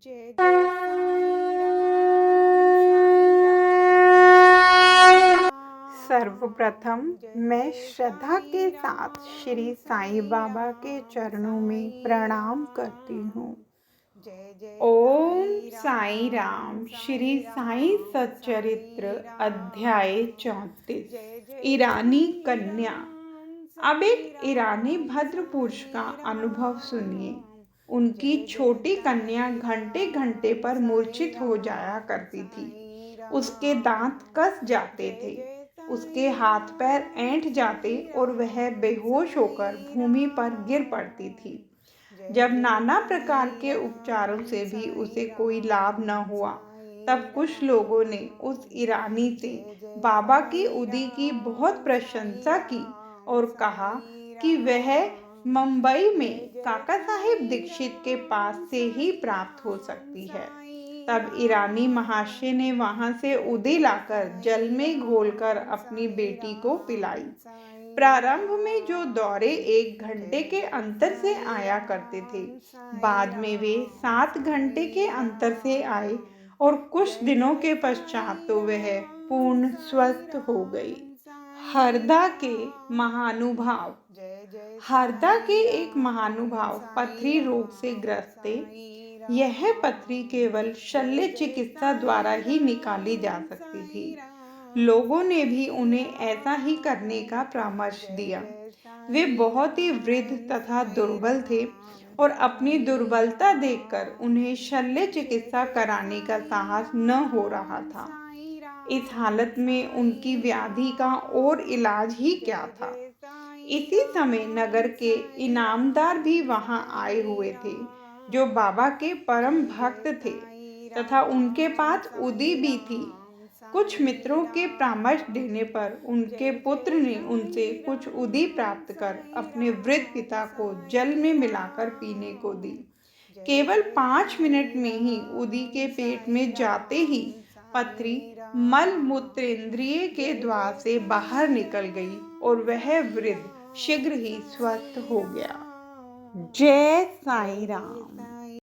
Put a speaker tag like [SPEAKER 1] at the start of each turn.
[SPEAKER 1] जय जय साईं राम।
[SPEAKER 2] सर्वप्रथम मैं श्रद्धा के साथ श्री साईं बाबा के चरणों में प्रणाम करती हूँ। ओम साईं राम। श्री साईं सच्चरित्र अध्याय 34। ईरानी कन्या। अब एक ईरानी भद्र पुरुष का अनुभव सुनिए। उनकी छोटी कन्या घंटे घंटे पर मूर्छित हो जाया करती थी। उसके दांत कस जाते थे, उसके हाथ पैर ऐंठ जाते और वह बेहोश होकर भूमि पर गिर पड़ती थी। जब नाना प्रकार के उपचारों से भी उसे कोई लाभ न हुआ, तब कुछ लोगों ने उस ईरानी से बाबा की उदी की बहुत प्रशंसा की और कहा कि वह मुंबई में काका साहिब दीक्षित के पास से ही प्राप्त हो सकती है। तब ईरानी महाशय ने वहां से उदी लाकर जल में घोलकर अपनी बेटी को पिलाई। प्रारंभ में जो दौरे 1 घंटे के अंतर से आया करते थे, बाद में वे 7 घंटे के अंतर से आए और कुछ दिनों के पश्चात तो वह पूर्ण स्वस्थ हो गई। हरदा के महानुभाव। हरदा के एक महानुभाव पथरी रोग से ग्रस्त थे। यह पथरी केवल शल्य चिकित्सा द्वारा ही निकाली जा सकती थी। लोगों ने भी उन्हें ऐसा ही करने का परामर्श दिया। वे बहुत ही वृद्ध तथा दुर्बल थे और अपनी दुर्बलता देखकर उन्हें शल्य चिकित्सा कराने का साहस न हो रहा था। इस हालत में उनकी व्याधि का और इलाज ही क्या था। इसी समय नगर के इनामदार भी वहां आए हुए थे, जो बाबा के परम भक्त थे तथा उनके पास उदी भी थी। कुछ मित्रों के परामर्श देने पर उनके पुत्र ने उनसे कुछ उदी प्राप्त कर अपने वृद्ध पिता को जल में मिलाकर पीने को दी। केवल 5 मिनट में ही उदी के पेट में जाते ही पथरी मल मूत्रेंद्रिय के द्वार से बाहर निकल गई और वह वृद्ध शीघ्र ही स्वस्थ हो गया। जय साईं राम।